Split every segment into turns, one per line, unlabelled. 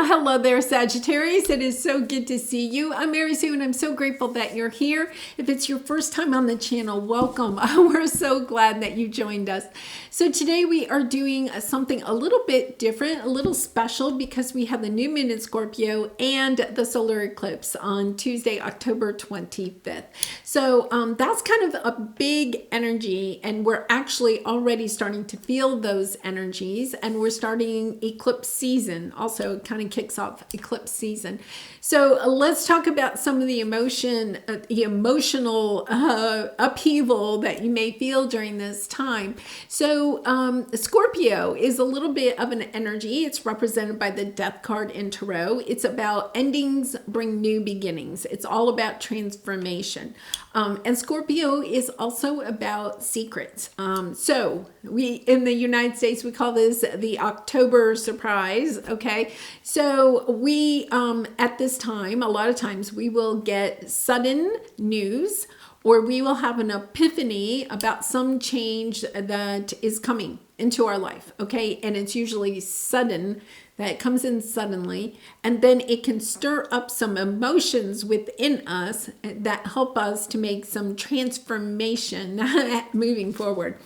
hello there, Sagittarius. It is so good to see you. I'm Mary Sue, and I'm so grateful that you're here. If it's your first time on the channel, welcome. We're so glad that you joined us. So today we are doing something a little bit different, a little special, because we have the new moon in Scorpio and the solar eclipse on Tuesday, October 25th. So that's kind of a big energy, and we're actually already starting to feel those energies, and we're starting eclipse season. Also, it kind of kicks off eclipse season. So let's talk about some of the emotional upheaval that you may feel during this time. So Scorpio is a little bit of an energy. It's represented by the Death card in Tarot. It's about endings bring new beginnings. It's all about transformation. And Scorpio is also about secrets. So we, in the United States, we call this the October surprise. Okay. So we, at this time, a lot of times we will get sudden news, or we will have an epiphany about some change that is coming into our life. Okay. And it's usually sudden, that comes in suddenly, and then it can stir up some emotions within us that help us to make some transformation moving forward.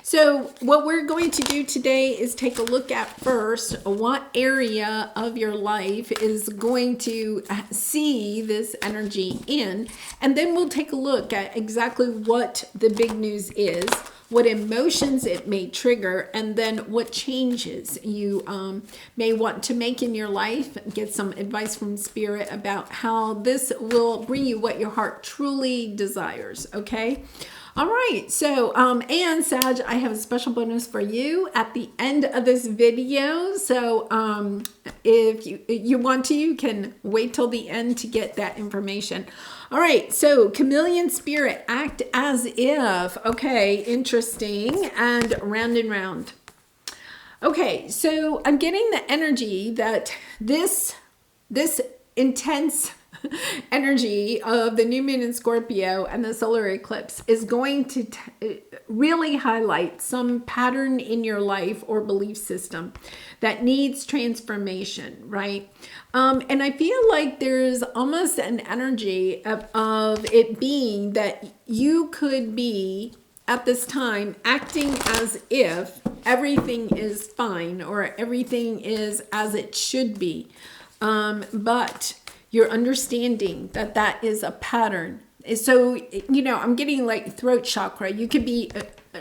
So what we're going to do today is take a look at first what area of your life is going to see this energy in, and then we'll take a look at exactly what the big news is, what emotions it may trigger, and then what changes you may want to make in your life. Get some advice from Spirit about how this will bring you what your heart truly desires, okay? All right, so, and Sag, I have a special bonus for you at the end of this video. So if you want to, you can wait till the end to get that information. All right, so chameleon spirit, act as if. Okay, interesting, and round. Okay, so I'm getting the energy that this intense energy of the new moon in Scorpio and the solar eclipse is going to really highlight some pattern in your life or belief system that needs transformation, right? And I feel like there's almost an energy of it being that you could be at this time acting as if everything is fine or everything is as it should be. But you're understanding that that is a pattern. So, you know, I'm getting like throat chakra. You could be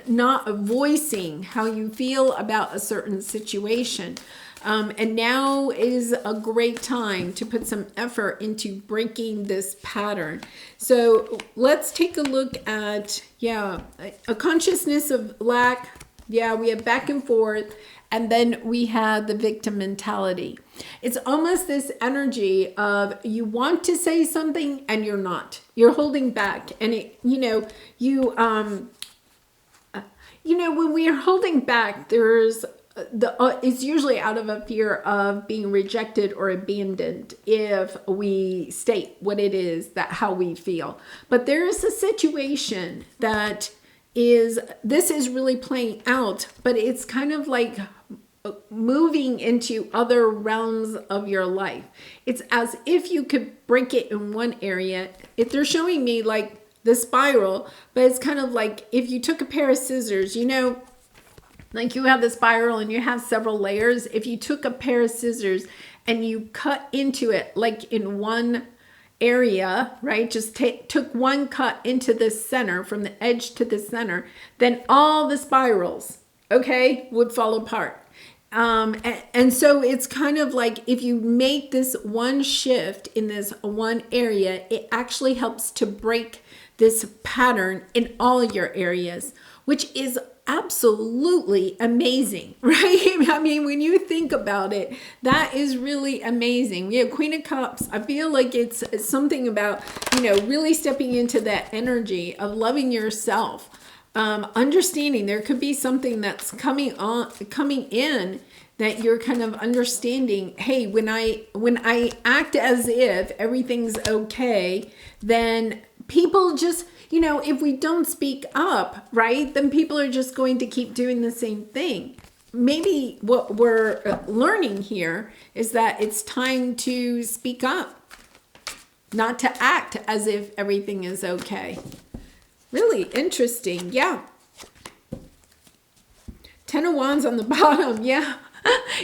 not voicing how you feel about a certain situation. And now is a great time to put some effort into breaking this pattern. So let's take a look at, a consciousness of lack. Yeah, we have back and forth. And then we had the victim mentality. It's almost this energy of you want to say something and you're not. You're holding back. And it, when we are holding back, there's it's usually out of a fear of being rejected or abandoned if we state what it is that how we feel. But there is a situation that this is really playing out, but it's kind of like moving into other realms of your life. It's as if you could break it in one area. If they're showing me like the spiral, but it's kind of like if you took a pair of scissors, like you have the spiral and you have several layers. If you took a pair of scissors and you cut into it like in one area, right? Just took one cut into the center, from the edge to the center, then all the spirals, okay, would fall apart. And so it's kind of like if you make this one shift in this one area, it actually helps to break this pattern in all your areas, which is absolutely amazing, right? I mean, when you think about it, that is really amazing. We have Queen of Cups. I feel like it's something about, really stepping into that energy of loving yourself. Understanding there could be something that's coming in that you're kind of understanding. Hey, when I act as if everything's okay, then people just, if we don't speak up, right, then people are just going to keep doing the same thing. maybe what we're learning here is that it's time to speak up, not to act as if everything is okay. Really interesting. Yeah. 10 of Wands on the bottom. Yeah.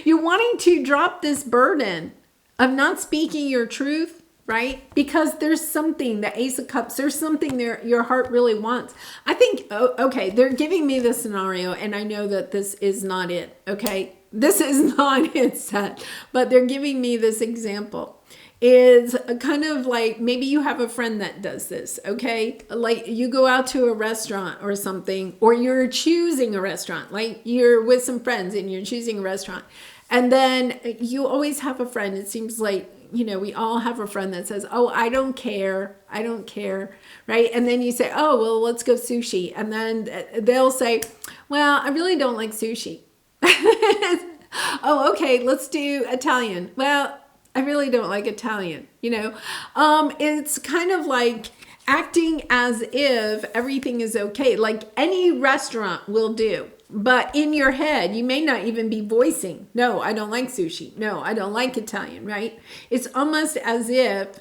You're wanting to drop this burden of not speaking your truth, right? Because there's something, the Ace of Cups, there's something there your heart really wants. I think, okay, they're giving me this scenario, and I know that this is not it, okay? This is not it set, but they're giving me this example. Is kind of like, maybe you have a friend that does this, okay? Like you go out to a restaurant or something, or you're choosing a restaurant, like you're with some friends and you're choosing a restaurant. And then you always have a friend, it seems like, you know, we all have a friend that says, oh, I don't care, right? And then you say, oh, well, let's go sushi. And then they'll say, well, I really don't like sushi. Oh, okay, let's do Italian. Well, I really don't like Italian, you know. It's kind of like acting as if everything is okay. Like any restaurant will do. But in your head, you may not even be voicing, no, I don't like sushi. No, I don't like Italian, right? It's almost as if,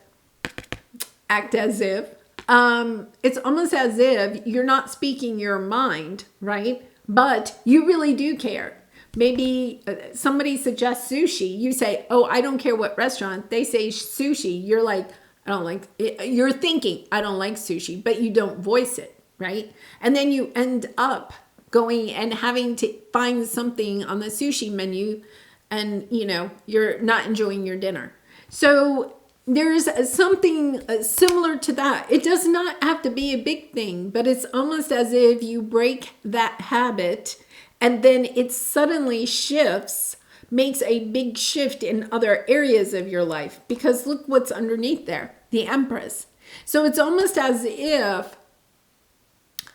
it's almost as if you're not speaking your mind, right? But you really do care. Maybe somebody suggests sushi. You say, oh, I don't care what restaurant. They say sushi. You're like, I don't like it. You're thinking, I don't like sushi, but you don't voice it, right? And then you end up going and having to find something on the sushi menu, and, you know, you're not enjoying your dinner. So there's something similar to that. It does not have to be a big thing, but it's almost as if you break that habit, and then it suddenly shifts, makes a big shift in other areas of your life. Because look what's underneath there, the Empress. So it's almost as if,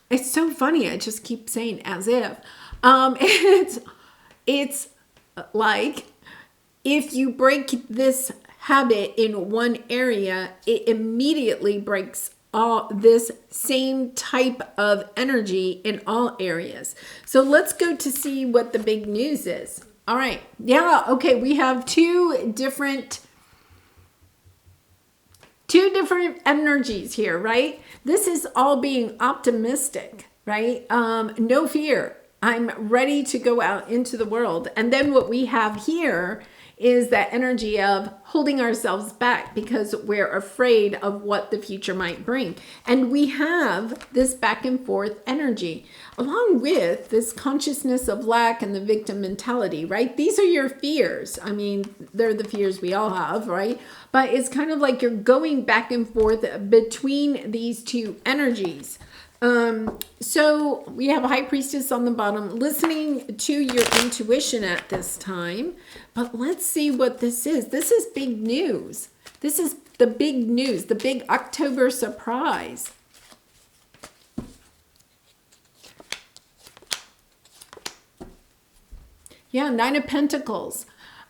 it's so funny, I just keep saying as if. It's like if you break this habit in one area, it immediately breaks all this same type of energy in all areas. So let's go to see what the big news is. All right. Yeah. Okay. We have two different energies here, right? This is all being optimistic, right? No fear. I'm ready to go out into the world. And then what we have here is that energy of holding ourselves back because we're afraid of what the future might bring. And we have this back and forth energy along with this consciousness of lack and the victim mentality, right? These are your fears. I mean, they're the fears we all have, right? But it's kind of like you're going back and forth between these two energies. So we have a High Priestess on the bottom, listening to your intuition at this time. But let's see what this is. This is big news. This is the big news, the big October surprise. Yeah, Nine of Pentacles.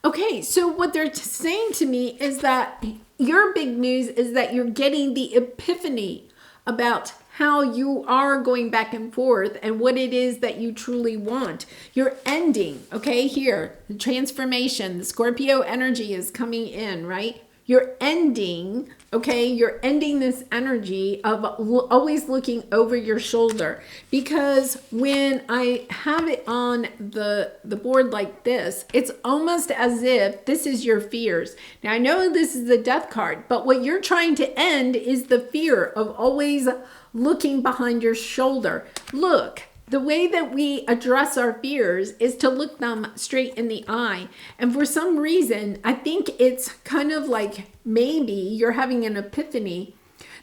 Okay, so what they're saying to me is that your big news is that you're getting the epiphany about how you are going back and forth and what it is that you truly want. You're ending, okay, here, the transformation, the Scorpio energy is coming in, right? You're ending, okay, you're ending this energy of always looking over your shoulder. Because when I have it on the board like this, it's almost as if this is your fears. Now, I know this is the Death card, but what you're trying to end is the fear of always looking behind your shoulder. Look, the way that we address our fears is to look them straight in the eye. And for some reason, I think it's kind of like maybe you're having an epiphany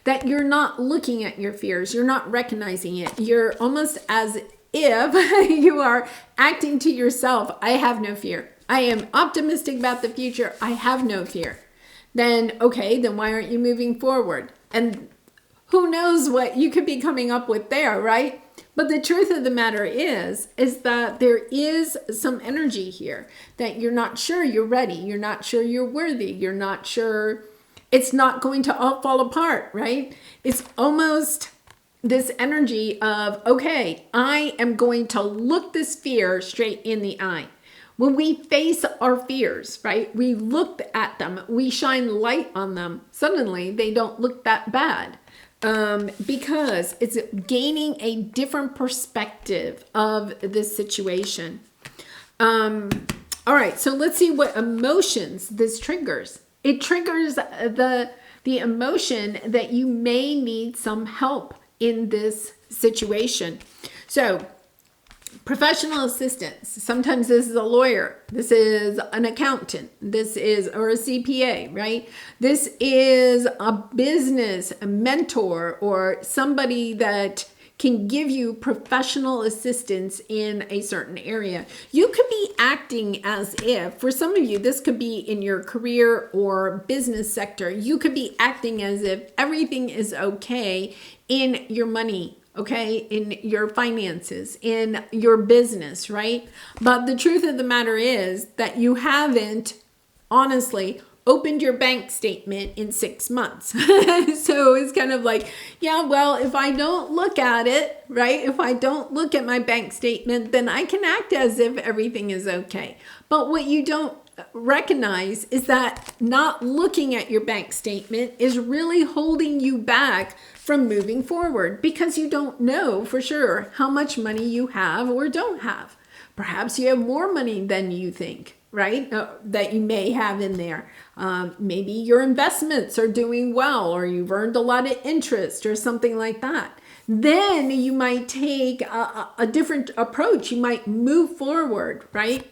that you're not looking at your fears. You're not recognizing it. You're almost as if you are acting to yourself. I have no fear. I am optimistic about the future. I have no fear. Then, okay, then why aren't you moving forward? And who knows what you could be coming up with there, right? But the truth of the matter is that there is some energy here that you're not sure you're ready. You're not sure you're worthy. You're not sure it's not going to all fall apart, right? It's almost this energy of, okay, I am going to look this fear straight in the eye. When we face our fears, right, we look at them, we shine light on them, suddenly they don't look that bad. Because it's gaining a different perspective of this situation. All right, so let's see what emotions this triggers. It triggers the emotion that you may need some help in this situation. So, professional assistance. Sometimes this is a lawyer. This is an accountant. This is, or a CPA, right? This is a business a mentor or somebody that can give you professional assistance in a certain area. You could be acting as if, for some of you, this could be in your career or business sector. You could be acting as if everything is okay in your money, okay, in your finances, in your business, right? But the truth of the matter is that you haven't, honestly, opened your bank statement in 6 months. So it's kind of like, yeah, well, if I don't look at it, right? If I don't look at my bank statement, then I can act as if everything is okay. But what you don't recognize is that not looking at your bank statement is really holding you back from moving forward because you don't know for sure how much money you have or don't have. Perhaps you have more money than you think, right? That you may have in there. Maybe your investments are doing well, or you've earned a lot of interest or something like that. Then you might take a different approach. You might move forward, right?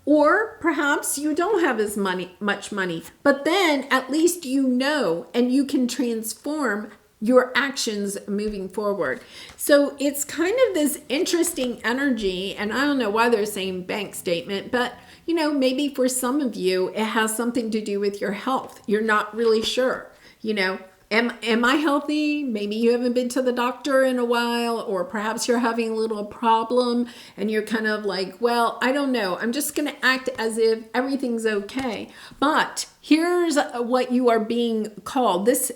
Or perhaps you don't have as much money, but then at least you know and you can transform your actions moving forward. So it's kind of this interesting energy, and I don't know why they're saying bank statement, but you know, maybe for some of you, it has something to do with your health. You're not really sure, you know, am I healthy? Maybe you haven't been to the doctor in a while, or perhaps you're having a little problem and you're kind of like, well, I don't know. I'm just going to act as if everything's okay. But here's what you are being called. This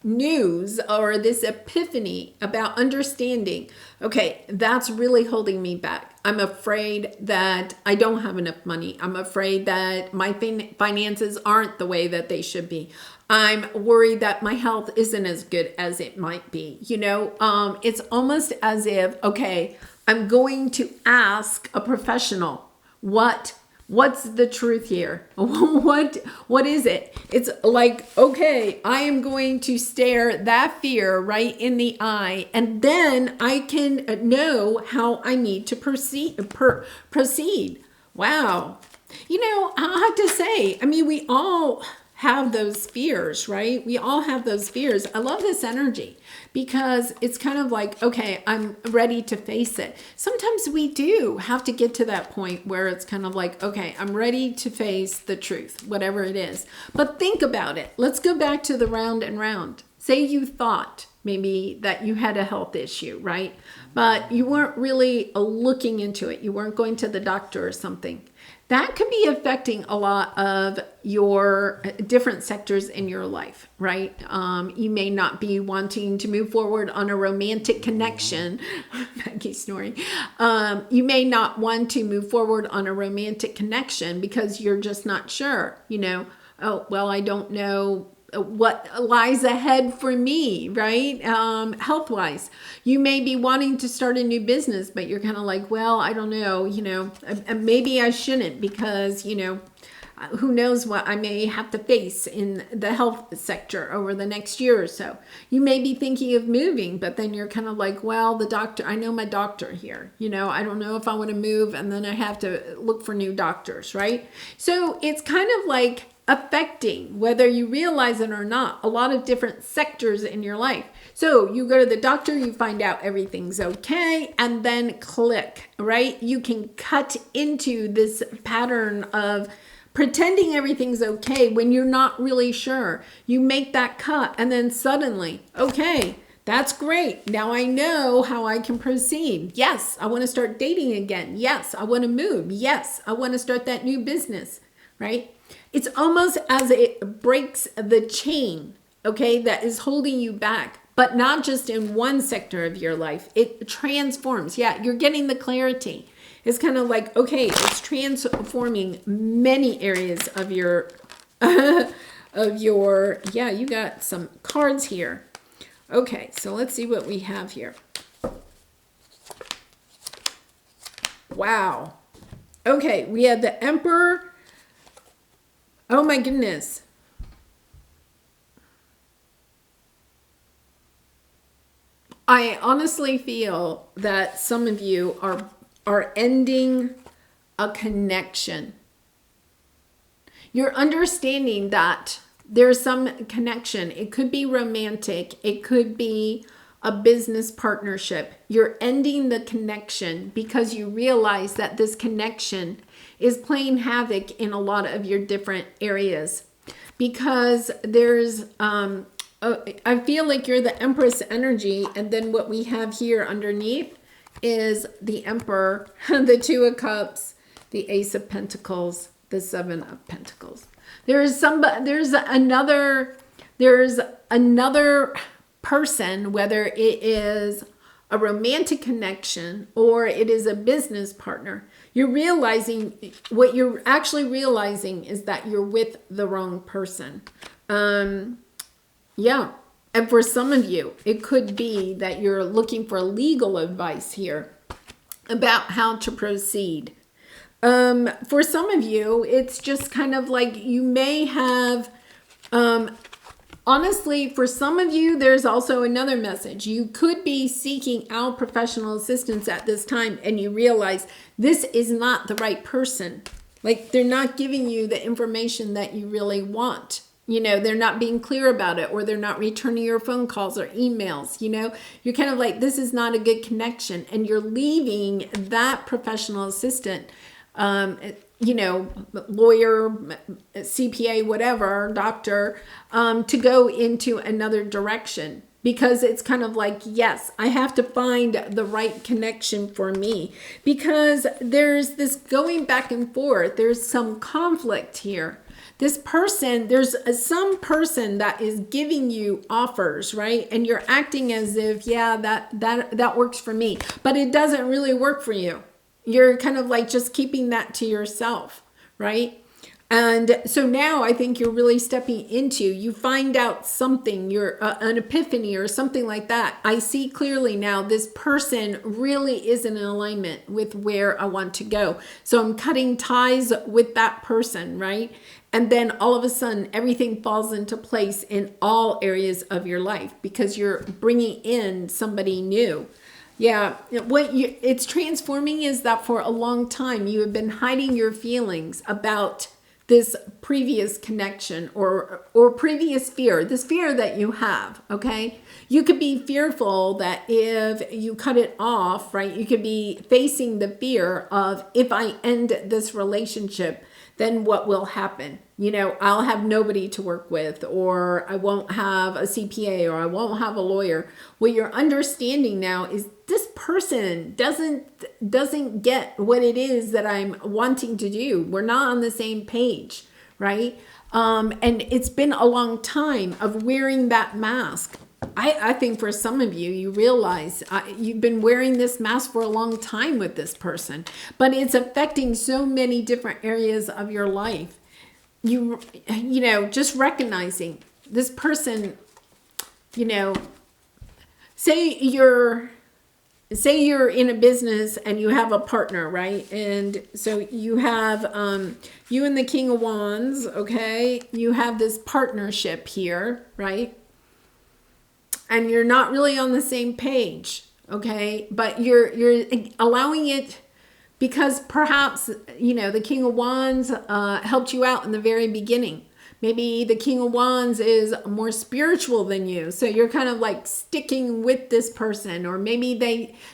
news or this epiphany about understanding, okay, that's really holding me back. I'm afraid that I don't have enough money. I'm afraid that my finances aren't the way that they should be. I'm worried that my health isn't as good as it might be. You know, it's almost as if, okay, I'm going to ask a professional, what's the truth here? What is it? It's like, okay, I am going to stare that fear right in the eye, and then I can know how I need to proceed. Wow. You know, I'll have to say, I mean, we all have those fears, right? We all have those fears. I love this energy because it's kind of like, okay, I'm ready to face it. Sometimes we do have to get to that point where it's kind of like, okay, I'm ready to face the truth, whatever it is. But think about it. Let's go back to the round and round. Say you thought maybe that you had a health issue, right? But you weren't really looking into it. You weren't going to the doctor or something. That could be affecting a lot of your different sectors in your life, right? You may not be wanting to move forward on a romantic connection. Maggie's snoring. You may not want to move forward on a romantic connection because you're just not sure, you know, oh, well, I don't know what lies ahead for me, right? Health-wise, you may be wanting to start a new business, but you're kind of like, well, I don't know, you know, maybe I shouldn't because, you know, who knows what I may have to face in the health sector over the next year or so. You may be thinking of moving, but then you're kind of like, well, the doctor, I know my doctor here, you know, I don't know if I want to move, and then I have to look for new doctors, right? So it's kind of like affecting, whether you realize it or not, a lot of different sectors in your life. So you go to the doctor, you find out everything's okay, and then click, right? You can cut into this pattern of pretending everything's okay when you're not really sure. You make that cut, and then suddenly, okay, that's great. Now I know how I can proceed. Yes, I want to start dating again. Yes, I want to move. Yes, I want to start that new business, right? It's almost as it breaks the chain, okay, that is holding you back. but not just in one sector of your life. It transforms. Yeah, you're getting the clarity. It's kind of like, okay, it's transforming many areas of your, yeah, you got some cards here. Okay, so let's see what we have here. Wow. Okay, we had the Emperor. Oh my goodness. I honestly feel that some of you are ending a connection. You're understanding that there's some connection. It could be romantic. It could be a business partnership. You're ending the connection because you realize that this connection is playing havoc in a lot of your different areas. Because there's, I feel like you're the Empress energy, and then what we have here underneath is the Emperor, the Two of Cups, the Ace of Pentacles, the Seven of Pentacles. There's another person, whether it is a romantic connection or it is a business partner. You're realizing, what you're actually realizing is that you're with the wrong person. Yeah. And for some of you, it could be that you're looking for legal advice here about how to proceed. For some of you, it's just kind of like you may have, honestly, for some of you, there's also another message. You could be seeking out professional assistance at this time, and you realize this is not the right person. Like, they're not giving you the information that you really want. You know, they're not being clear about it, or they're not returning your phone calls or emails. You know, you're kind of like, this is not a good connection, and you're leaving that professional assistant, you know, lawyer, CPA, whatever, doctor, to go into another direction, because it's kind of like, yes, I have to find the right connection for me, because there's this going back and forth. There's some conflict here. This person, there's some person that is giving you offers, right? And you're acting as if, yeah, that works for me, but it doesn't really work for you. You're kind of like just keeping that to yourself, right? And so now I think you're really stepping into, you find out something, you're an epiphany or something like that. I see clearly now this person really is in alignment with where I want to go. So I'm cutting ties with that person, right? And then all of a sudden, everything falls into place in all areas of your life because you're bringing in somebody new. Yeah, it's transforming is that for a long time, you have been hiding your feelings about this previous connection or previous fear, this fear that you have, okay? You could be fearful that if you cut it off, right, you could be facing the fear of, if I end this relationship, then what will happen? You know, I'll have nobody to work with, or I won't have a CPA, or I won't have a lawyer. What you're understanding now is this person doesn't get what it is that I'm wanting to do. We're not on the same page, right? And it's been a long time of wearing that mask. I think for some of you, you realize you've been wearing this mask for a long time with this person, but it's affecting so many different areas of your life. You know, just recognizing this person, you know, say you're in a business and you have a partner, right? And so you have you and the King of Wands, okay? You have this partnership here, right? And you're not really on the same page, okay? But you're allowing it because perhaps, you know, the King of Wands helped you out in the very beginning. Maybe the King of Wands is more spiritual than you, so you're kind of like sticking with this person, or maybe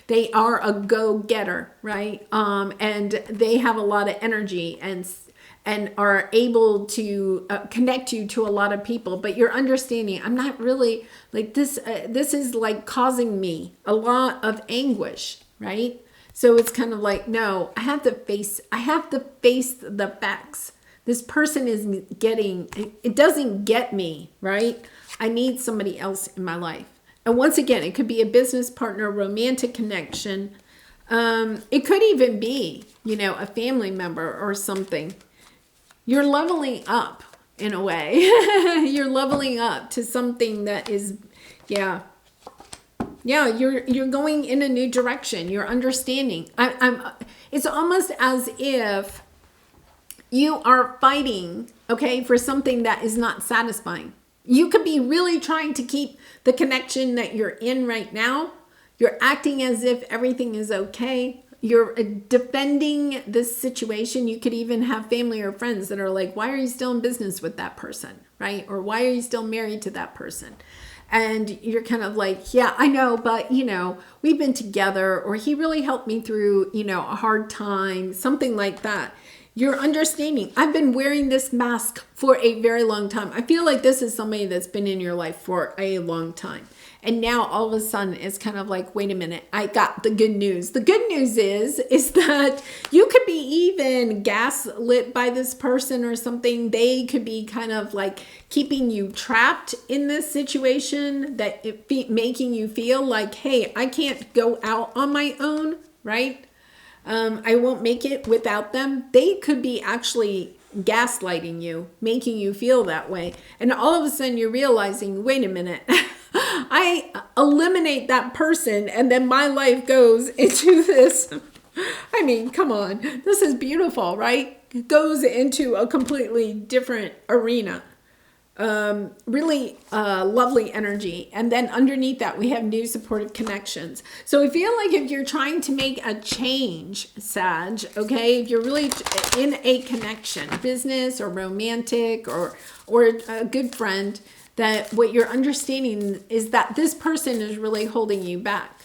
they are a go-getter, right? And they have a lot of energy and are able to connect you to a lot of people, but you're understanding, I'm not really like this. This is like causing me a lot of anguish, right? So it's kind of like, no, I have to face the facts. This person is it doesn't get me, right? I need somebody else in my life. And once again, it could be a business partner, romantic connection. It could even be, a family member or something. You're leveling up in a way. You're leveling up to something that is, yeah, you're going in a new direction. You're understanding. It's almost as if you are fighting, okay, for something that is not satisfying. You could be really trying to keep the connection that you're in right now. You're acting as if everything is okay. You're defending this situation. You could even have family or friends that are like, why are you still in business with that person, right? Or why are you still married to that person? And you're kind of like, yeah, I know, but, we've been together, or he really helped me through, a hard time, something like that. You're understanding. I've been wearing this mask for a very long time. I feel like this is somebody that's been in your life for a long time. And now all of a sudden it's kind of like, wait a minute, I got the good news. The good news is that you could be even gaslit by this person or something. They could be kind of like keeping you trapped in this situation, that making you feel like, hey, I can't go out on my own, right? I won't make it without them. They could be actually gaslighting you, making you feel that way. And all of a sudden you're realizing, wait a minute, I eliminate that person and then my life goes into this. I mean, come on, this is beautiful, right? It goes into a completely different arena. Really lovely energy. And then underneath that, we have new supportive connections. So I feel like if you're trying to make a change, Sag, okay, if you're really in a connection, business or romantic or a good friend, that what you're understanding is that this person is really holding you back.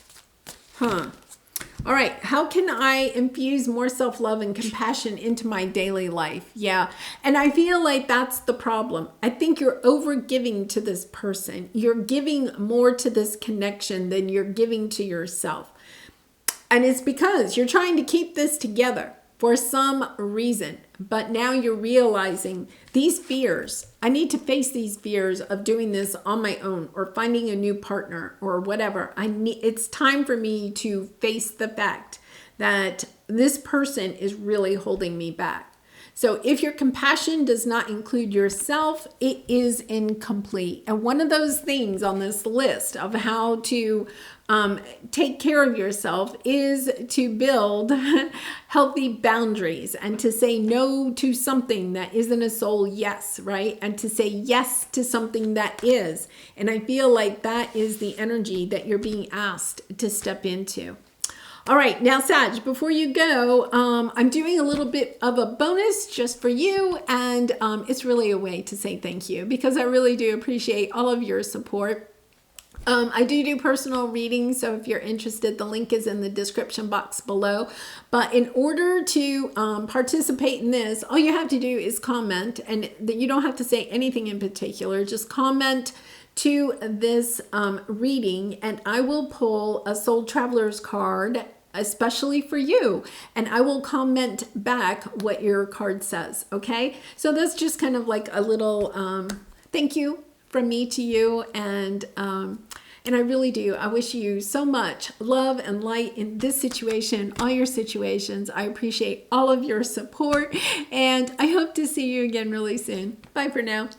All right, how can I infuse more self-love and compassion into my daily life? Yeah, and I feel like that's the problem. I think you're over-giving to this person. You're giving more to this connection than you're giving to yourself. And it's because you're trying to keep this together for some reason. But now you're realizing these fears, I need to face these fears of doing this on my own or finding a new partner or whatever. It's time for me to face the fact that this person is really holding me back. So if your compassion does not include yourself, it is incomplete. And one of those things on this list of how to take care of yourself is to build healthy boundaries and to say no to something that isn't a soul yes, right? And to say yes to something that is. And I feel like that is the energy that you're being asked to step into. All right, now Sag, before you go, I'm doing a little bit of a bonus just for you, and it's really a way to say thank you because I really do appreciate all of your support. I do personal readings, so if you're interested, the link is in the description box below. But in order to participate in this, all you have to do is comment, and you don't have to say anything in particular. Just comment to this reading, and I will pull a Soul Traveler's card especially for you, and I will comment back what your card says. Okay, so that's just kind of like a little thank you from me to you, and I really do. I wish you so much love and light in this situation, all your situations. I appreciate all of your support, and I hope to see you again really soon. Bye for now.